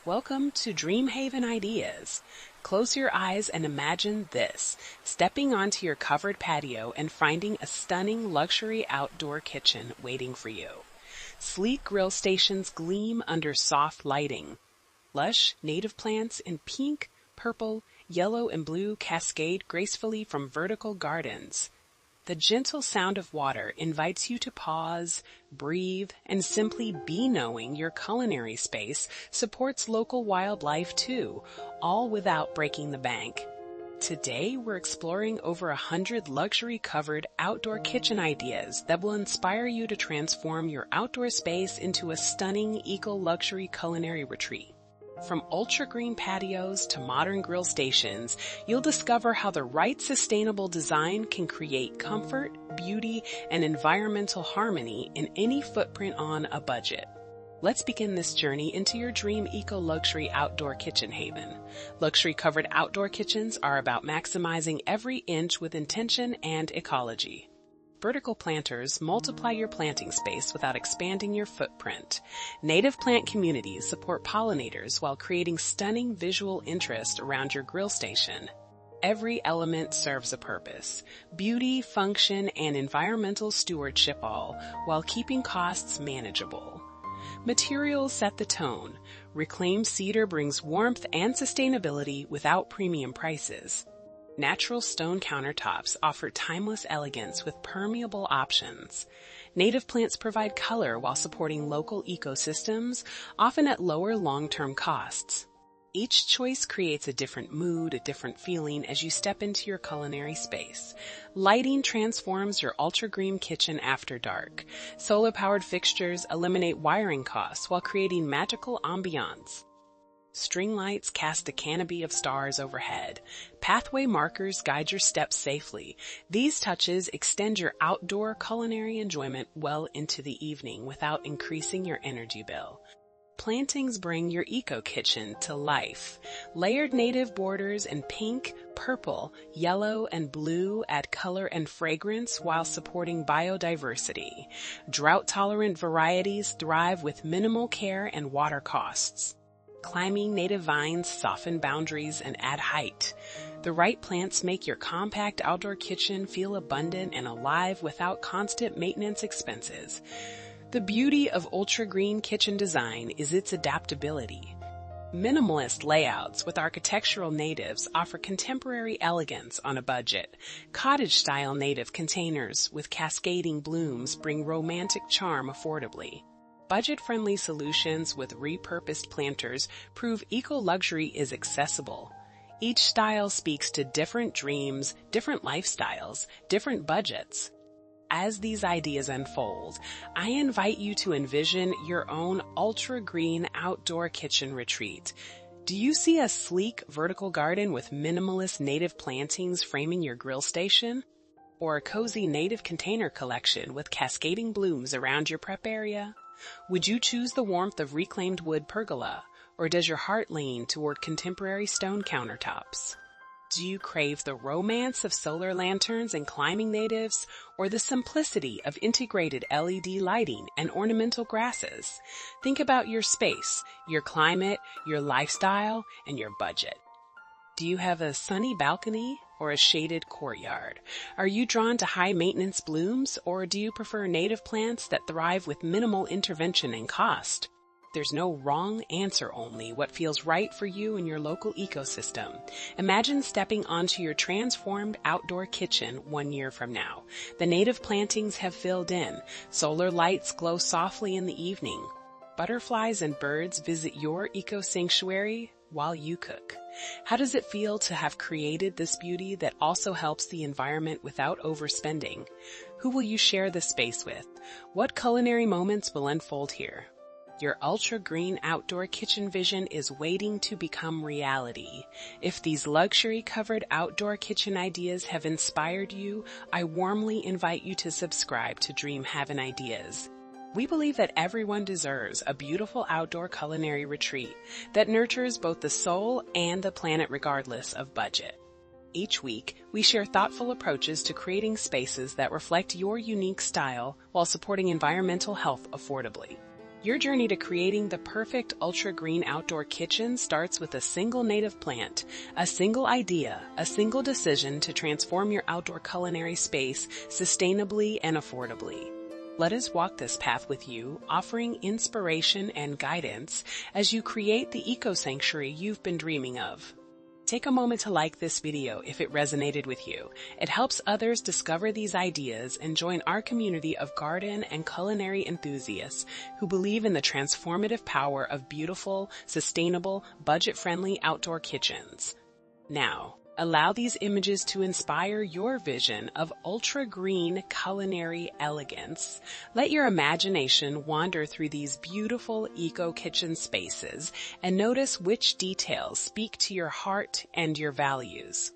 Welcome to DreamHaven Ideas. Close your eyes and imagine this, stepping onto your covered patio and finding a stunning luxury outdoor kitchen waiting for you. Sleek grill stations gleam under soft lighting. Lush native plants in pink, purple, yellow, and blue cascade gracefully from vertical gardens. The gentle sound of water invites you to pause, breathe, and simply be, knowing your culinary space supports local wildlife too, all without breaking the bank. Today, we're exploring over 100 luxury-covered outdoor kitchen ideas that will inspire you to transform your outdoor space into a stunning eco-luxury culinary retreat. From ultra-green patios to modern grill stations, you'll discover how the right sustainable design can create comfort, beauty, and environmental harmony in any footprint on a budget. Let's begin this journey into your dream eco-luxury outdoor kitchen haven. Luxury-covered outdoor kitchens are about maximizing every inch with intention and ecology. Vertical planters multiply your planting space without expanding your footprint. Native plant communities support pollinators while creating stunning visual interest around your grill station. Every element serves a purpose: beauty, function, and environmental stewardship, all while keeping costs manageable. Materials set the tone. Reclaimed cedar brings warmth and sustainability without premium prices. Natural stone countertops offer timeless elegance with permeable options. Native plants provide color while supporting local ecosystems, often at lower long-term costs. Each choice creates a different mood, a different feeling as you step into your culinary space. Lighting transforms your ultra-green kitchen after dark. Solar-powered fixtures eliminate wiring costs while creating magical ambiance. String lights cast a canopy of stars overhead. Pathway markers guide your steps safely. These touches extend your outdoor culinary enjoyment well into the evening without increasing your energy bill. Plantings bring your eco-kitchen to life. Layered native borders in pink, purple, yellow, and blue add color and fragrance while supporting biodiversity. Drought-tolerant varieties thrive with minimal care and water costs. Climbing native vines soften boundaries and add height. The right plants make your compact outdoor kitchen feel abundant and alive without constant maintenance expenses. The beauty of ultra-green kitchen design is its adaptability. Minimalist layouts with architectural natives offer contemporary elegance on a budget. Cottage-style native containers with cascading blooms bring romantic charm affordably. Budget-friendly solutions with repurposed planters prove eco-luxury is accessible. Each style speaks to different dreams, different lifestyles, different budgets. As these ideas unfold, I invite you to envision your own ultra-green outdoor kitchen retreat. Do you see a sleek vertical garden with minimalist native plantings framing your grill station? Or a cozy native container collection with cascading blooms around your prep area? Would you choose the warmth of reclaimed wood pergola, or does your heart lean toward contemporary stone countertops? Do you crave the romance of solar lanterns and climbing natives, or the simplicity of integrated LED lighting and ornamental grasses? Think about your space, your climate, your lifestyle, and your budget. Do you have a sunny balcony or a shaded courtyard? Are you drawn to high-maintenance blooms, or do you prefer native plants that thrive with minimal intervention and cost? There's no wrong answer, only what feels right for you and your local ecosystem. Imagine stepping onto your transformed outdoor kitchen 1 year from now. The native plantings have filled in. Solar lights glow softly in the evening. Butterflies and birds visit your eco-sanctuary while you cook. How does it feel to have created this beauty that also helps the environment without overspending? Who will you share this space with? What culinary moments will unfold here? Your ultra-green outdoor kitchen vision is waiting to become reality. If these luxury-covered outdoor kitchen ideas have inspired you, I warmly invite you to subscribe to DreamHaven Ideas. We believe that everyone deserves a beautiful outdoor culinary retreat that nurtures both the soul and the planet regardless of budget. Each week, we share thoughtful approaches to creating spaces that reflect your unique style while supporting environmental health affordably. Your journey to creating the perfect ultra-green outdoor kitchen starts with a single native plant, a single idea, a single decision to transform your outdoor culinary space sustainably and affordably. Let us walk this path with you, offering inspiration and guidance as you create the eco-sanctuary you've been dreaming of. Take a moment to like this video if it resonated with you. It helps others discover these ideas and join our community of garden and culinary enthusiasts who believe in the transformative power of beautiful, sustainable, budget-friendly outdoor kitchens. Now, allow these images to inspire your vision of ultra-green culinary elegance. Let your imagination wander through these beautiful eco-kitchen spaces and notice which details speak to your heart and your values.